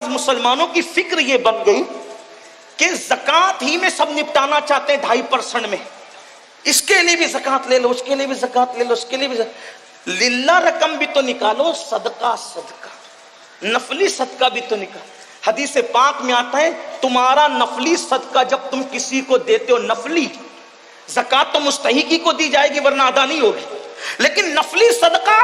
مسلمانوں کی فکر یہ بن گئی کہ زکات ہی میں سب نپٹانا چاہتے ہیں 2.5% میں، اس کے لیے بھی زکات لے لو، اس کے لیے بھی زکات لے لو، اس کے لیے بھی للہ رقم بھی تو نکالو، صدقہ نفلی صدقہ بھی تو نکالو۔ حدیث پاک میں آتا ہے تمہارا نفلی صدقہ جب تم کسی کو دیتے ہو، نفلی زکات تو مستحقی کو دی جائے گی ورنہ ادا نہیں ہوگی، لیکن نفلی صدقہ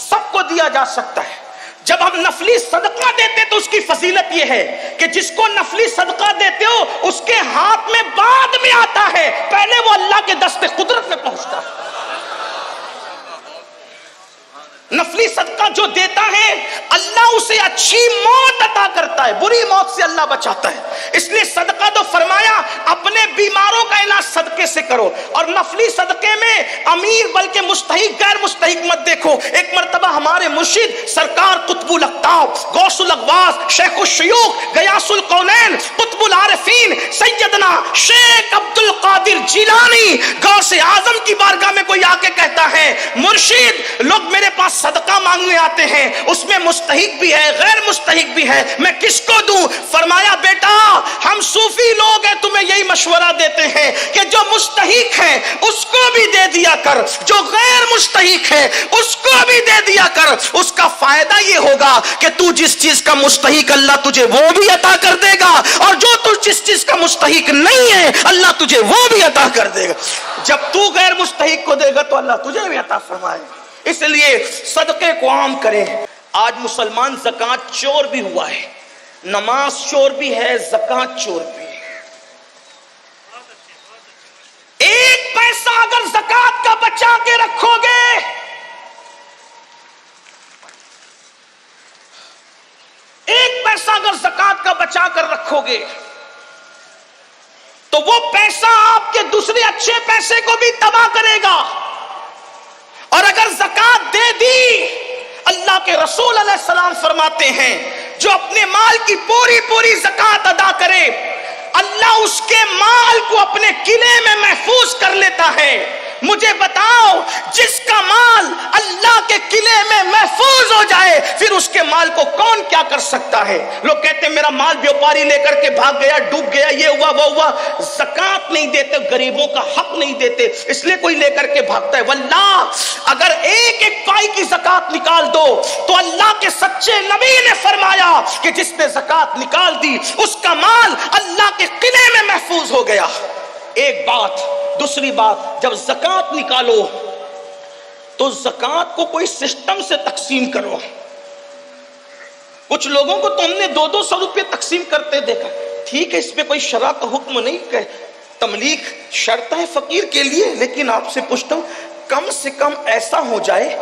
سب کو دیا جا سکتا ہے۔ جب ہم نفلی صدقہ دیتے تو اس کی فضیلت یہ ہے کہ جس کو نفلی صدقہ دیتے ہو اس کے ہاتھ میں بعد میں آتا ہے، پہلے وہ اللہ کے دست قدرت میں پہنچتا ہے۔ نفلی صدقہ جو دیتا ہے اللہ اسے اچھی موت عطا کرتا ہے، بری موت سے اللہ بچاتا ہے۔ اس لیے صدقہ تو فرمایا اپنے بیماروں کا علاج صدقے سے کرو، اور نفلی صدقے میں امیر بلکہ مستحق غیر مستحق مت دیکھو۔ ایک مرتبہ ہمارے مرشد سرکار قطب الاقطاب غوث الاغواث شیخ الشیوخ غیاث القونین قطب العارفین سیدنا شیخ عبد القادر جیلانی غوث اعظم کی بارگاہ میں کوئی آ کے کہتا ہے مرشد لوگ میرے پاس صدقہ مانگنے آتے ہیں، اس میں مستحق بھی ہے غیر مستحق بھی ہے، میں کس کو دوں؟ فرمایا بیٹا ہم صوفی لوگ ہیں تمہیں یہی مشورہ دیتے ہیں کہ جو مستحق ہے اس کو بھی دے دیا کر، جو غیر مستحق ہے اس کو بھی دے دیا کر۔ اس کا فائدہ یہ ہوگا کہ تو جس چیز کا مستحق اللہ تجھے وہ بھی عطا کر دے گا، اور جو تو جس چیز کا مستحق نہیں ہے اللہ تجھے وہ بھی عطا کر دے گا۔ جب تو غیر مستحق کو دے گا تو اللہ تجھے بھی عطا فرمائے گا۔ اس لیے صدقے کو عام کریں۔ آج مسلمان زکات چور بھی ہوا ہے، نماز چور بھی ہے، زکات چور بھی ہے۔ ایک پیسہ اگر زکات کا بچا کے رکھو گے، ایک پیسہ اگر زکات کا بچا کر رکھو گے تو وہ پیسہ آپ کے دوسرے اچھے پیسے کو بھی تباہ کرے گا۔ اور اگر زکات دے دی، اللہ کے رسول علیہ السلام فرماتے ہیں جو اپنے مال کی پوری پوری زکات ادا کرے اللہ اس کے مال کو اپنے قلعے میں محفوظ کر لیتا ہے۔ مجھے بتاؤ جس کا مال اللہ کے قلعے میں محفوظ ہو جائے پھر اس کے مال کو کون کیا کر سکتا ہے؟ لوگ کہتے ہیں میرا مال بیوپاری لے کر کے بھاگ گیا، ڈوب گیا، یہ ہوا وہ ہوا۔ زکات نہیں دیتے، غریبوں کا حق نہیں دیتے، اس لیے کوئی لے کر کے بھاگتا ہے۔ واللہ اگر ایک ایک پائی کی زکات نکال دو تو اللہ کے سچے نبی نے فرمایا کہ جس نے زکات نکال دی اس کا مال اللہ کے قلعے میں محفوظ ہو گیا۔ ایک بات۔ دوسری بات، جب زکات نکالو تو زکات کو کوئی سسٹم سے تقسیم کرو۔ کچھ لوگوں کو تو ہم نے 200 روپے تقسیم کرتے دیکھا، ٹھیک ہے اس میں کوئی شرع کا حکم نہیں کہ تملیغ شرط ہے فقیر کے لیے، لیکن آپ سے پوچھتا ہوں کم سے کم ایسا ہو جائے،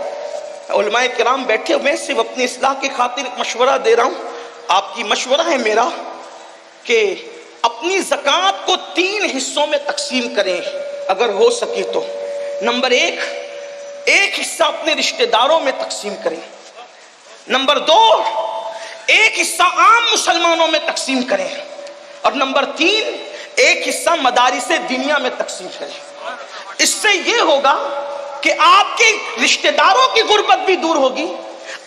علماء کرام بیٹھے ہوئے صرف اپنی اصلاح کی خاطر مشورہ دے رہا ہوں، آپ کی مشورہ ہے میرا کہ اپنی زکات کو 3 حصوں میں تقسیم کریں اگر ہو سکے تو۔ نمبر 1، ایک حصہ اپنے رشتہ داروں میں تقسیم کریں۔ نمبر 2، ایک حصہ عام مسلمانوں میں تقسیم کریں۔ اور نمبر 3، ایک حصہ مدارس دنیا میں تقسیم کریں۔ اس سے یہ ہوگا کہ آپ کے رشتہ داروں کی غربت بھی دور ہوگی،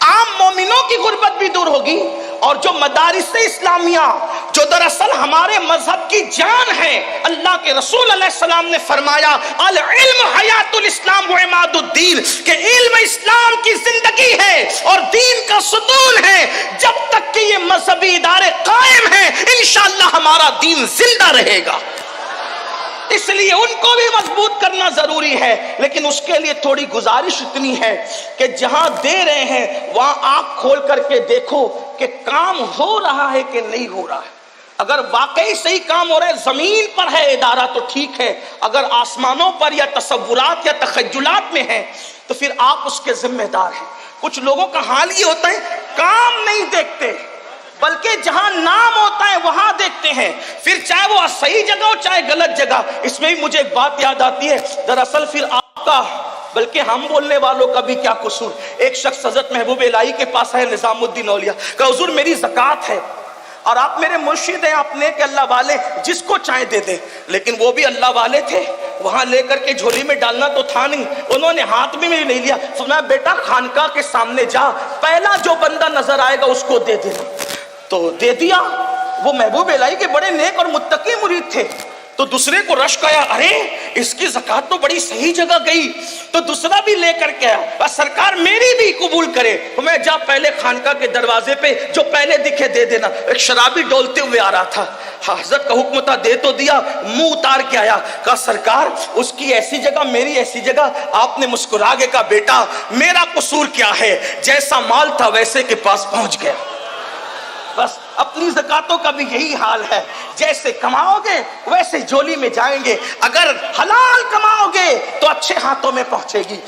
عام مومنوں کی غربت بھی دور ہوگی، اور جو مدارس اسلامیہ جو دراصل ہمارے مذہب کی جان ہے، اللہ کے رسول علیہ السلام نے فرمایا العلم حیات الاسلام و عماد الدین، کہ علم اسلام کی زندگی ہے اور دین کا ستون ہے۔ جب تک کہ یہ مذہبی ادارے قائم ہیں انشاءاللہ ہمارا دین زندہ رہے گا۔ اس لیے ان کو بھی مضبوط کرنا ضروری ہے، لیکن اس کے لیے تھوڑی گزارش اتنی ہے کہ جہاں دے رہے ہیں وہاں آنکھ کھول کر کے دیکھو کہ کام ہو رہا ہے کہ نہیں ہو رہا ہے۔ اگر واقعی صحیح کام ہو رہا ہے، زمین پر ہے ادارہ تو ٹھیک ہے، اگر آسمانوں پر یا تصورات یا تخیلات میں ہے تو پھر آپ اس کے ذمہ دار ہیں۔ کچھ لوگوں کا حال یہ ہوتا ہے کام نہیں دیکھتے بلکہ جہاں نام ہوتا ہے وہاں دیکھتے ہیں، پھر چاہے وہ صحیح جگہ ہو چاہے غلط جگہ۔ اس میں بھی مجھے ایک بات یاد آتی ہے، دراصل پھر آپ کا بلکہ ہم بولنے والوں کا بھی کیا قصور۔ ایک شخص حضرت محبوب الہی کے پاس ہے نظام الدین اولیاء، کہ حضور میری زکات ہے اور آپ میرے مرشد ہیں، آپ نیک اللہ والے، جس کو چاہے دے دیں، لیکن وہ بھی اللہ والے تھے، وہاں لے کر کے جھولی میں ڈالنا تو تھا نہیں، انہوں نے ہاتھ میں نہیں لیا، فرمایا بیٹا خانقاہ کے سامنے جا، پہلا جو بندہ نظر آئے گا اس کو دے دینا۔ تو دے دیا. وہ محبوب الہی کے بڑے نیک اور متقی مرید تھے. تو دوسرے کو رشک آیا, ارے اس کی زکات تو بڑی صحیح جگہ گئی. تو دوسرا بھی لے کر کے آیا, بس سرکار میری بھی قبول کرے. تو میں جا پہلے خانقاہ کے دروازے پہ جو پہلے دکھے دے دینا. ایک شرابی ڈولتے ہوئے آ رہا تھا, حضرت کا حکم تھا, دے تو دیا, منہ اتار کے آیا. کہا سرکار اس کی ایسی جگہ میری ایسی جگہ. آپ نے مسکرا کے کہا بیٹا میرا قصور کیا ہے, جیسا مال تھا ویسے کے پاس پہنچ گیا. بس اپنی زکاتوں کا بھی یہی حال ہے, جیسے کماؤ گے ویسے جولی میں جائیں گے. اگر حلال کماؤ گے تو اچھے ہاتھوں میں پہنچے گی.